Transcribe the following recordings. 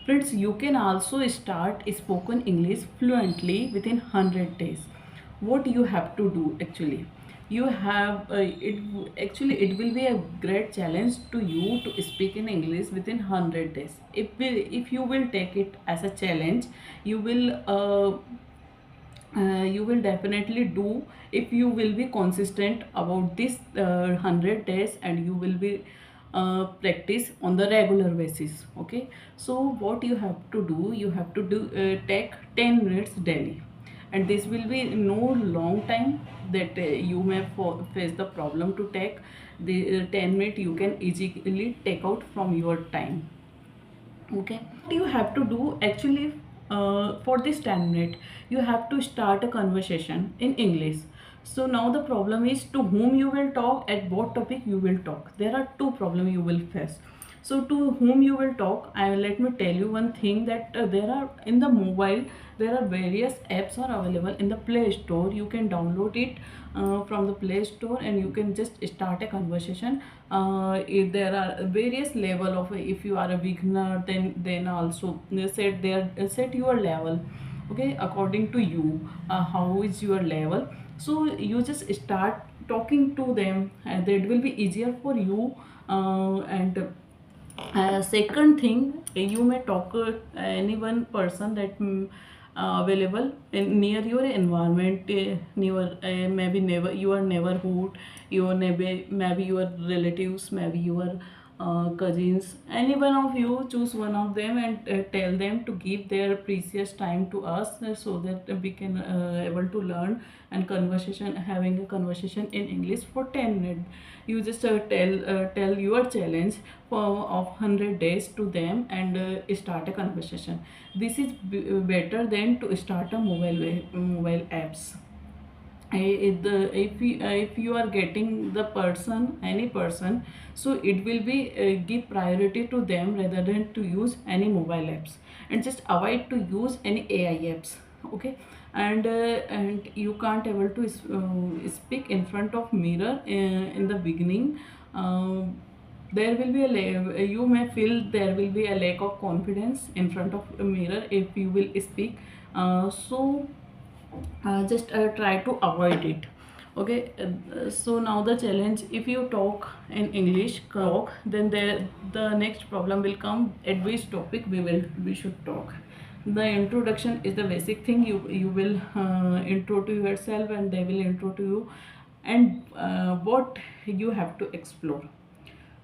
Friends, you can also start spoken English fluently within 100 days. What you have to do actually? You have it will be a great challenge to you to speak in English within 100 days. If you will take it as a challenge, you will you will definitely do if you will be consistent about this 100 days, and you will be practice on the regular basis. Okay, so what you have to do, you have to do take 10 minutes daily, and this will be no long time that you may face the problem to take the 10 minute you can easily take out from your time. Okay, what you have to do actually, for this 10 minute you have to start a conversation in English. So now the problem is to whom you will talk, at what topic you will talk. There are two problems you will face. So to whom you will talk, let me tell you one thing, that there are in the mobile, there are various apps are available in the Play Store. You can download it from the Play Store, and you can just start a conversation. If there are various level of, if you are a beginner, then also set your level. Okay, according to you, how is your level. So you just start talking to them, and that will be easier for you. And Second thing, you may talk any one person that available near your environment, near maybe never your neighborhood, your maybe your relatives, maybe your cousins. Any one of you, choose one of them and tell them to give their precious time to us, so that we can able to learn and conversation, having a conversation in English for 10 minutes. You just tell your challenge for of 100 days to them, and start a conversation. This is better than to start a mobile apps. If you are getting the person, any person, so it will be give priority to them rather than to use any mobile apps, and just avoid to use any AI apps. Okay, and you can't able to speak in front of mirror in the beginning. There will be you may feel there will be a lack of confidence in front of a mirror if you will speak. So just try to avoid it. Okay, so now the challenge, if you talk in English talk, then the next problem will come, at which topic we should talk. The introduction is the basic thing. You will intro to yourself, and they will intro to you, and what you have to explore.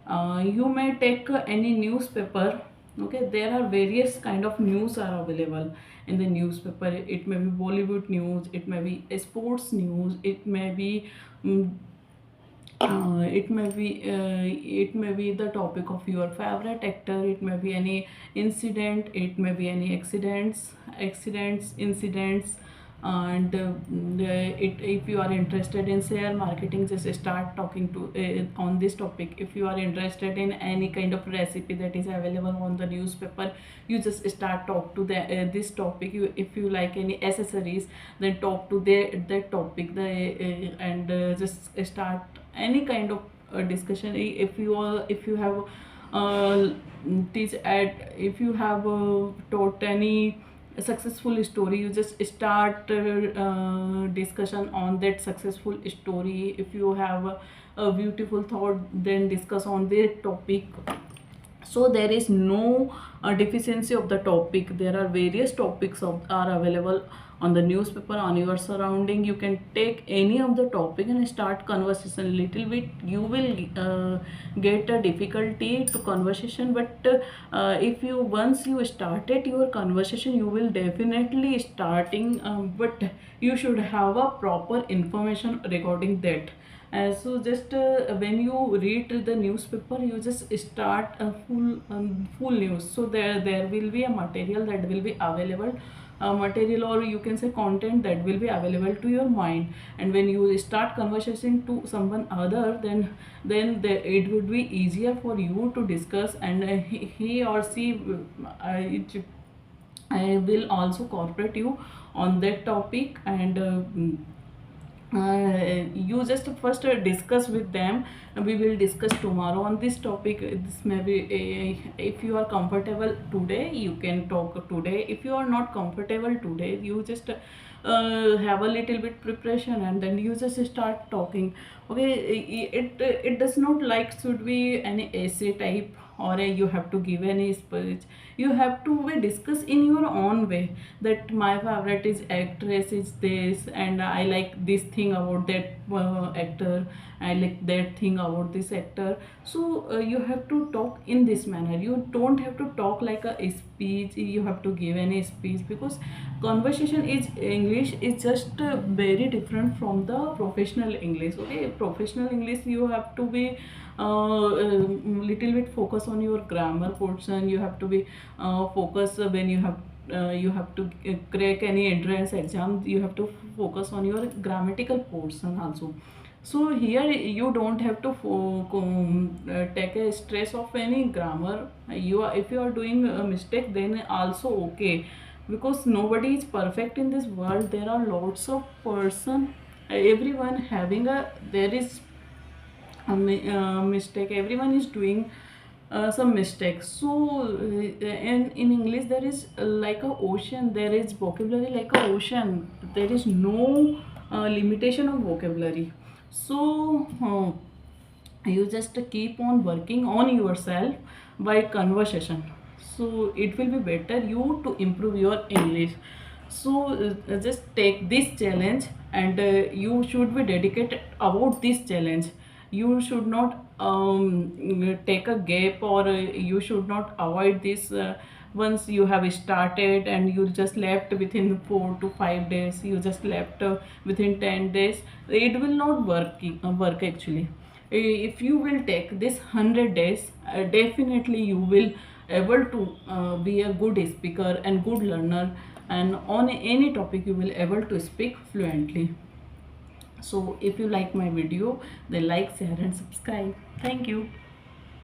You may take any newspaper. Okay, there are various kind of news are available in the newspaper. It may be Bollywood news, it may be a sports news, it may be mm, it may be the topic of your favorite actor, it may be any incident, it may be any incidents. And if you are interested in share marketing, just start talking to on this topic. If you are interested in any kind of recipe that is available on the newspaper, you just start talk to this topic. If you like any accessories, then talk to that topic, and just start any kind of discussion. If you have uh, teach at if you have taught any successful story, you just start discussion on that successful story. If you have a beautiful thought, then discuss on that topic. So there is no deficiency of the topic. There are various topics are available on the newspaper, on your surrounding. You can take any of the topic and start conversation. Little bit you will get a difficulty to conversation, but if you once you started your conversation, you will definitely starting, but you should have a proper information regarding that. So just when you read the newspaper, you just start a full news. So there will be a material that will be available, material, or you can say content that will be available to your mind. And when you start conversation to someone other, it would be easier for you to discuss, and he or she I will also cooperate you on that topic. And you just first discuss with them. We will discuss tomorrow on this topic. This may be if you are comfortable today, you can talk today. If you are not comfortable today, you just have a little bit preparation and then you just start talking. Okay, it does not like should be any essay type or you have to give any speech. You have to discuss in your own way that my favorite is actress is this and I like this thing about that actor, I like that thing about this actor. So you have to talk in this manner. You don't have to talk like a speech. You have to give any speech because conversation is English is just very different from the professional English. Okay, professional English you have to be little bit focus on your grammar portion. You have to be focus when you have to crack any entrance exam. You have to focus on your grammatical portion also. So here you don't have to take a stress of any grammar. You are, if you are doing a mistake then also okay, because nobody is perfect in this world. There are lots of person, everyone having a, there is mistake. Everyone is doing some mistakes. So in English there is like a ocean. There is vocabulary like a ocean. There is no limitation of vocabulary. So you just keep on working on yourself by conversation, so it will be better you to improve your English. So just take this challenge and you should be dedicated about this challenge. You should not take a gap or you should not avoid this. Once you have started and you just left within 4 to 5 days, you just left within 10 days, it will not work actually. If you will take this 100 days, definitely you will able to be a good speaker and good learner, and on any topic you will able to speak fluently. So if you like my video, then like, share and subscribe. Thank you.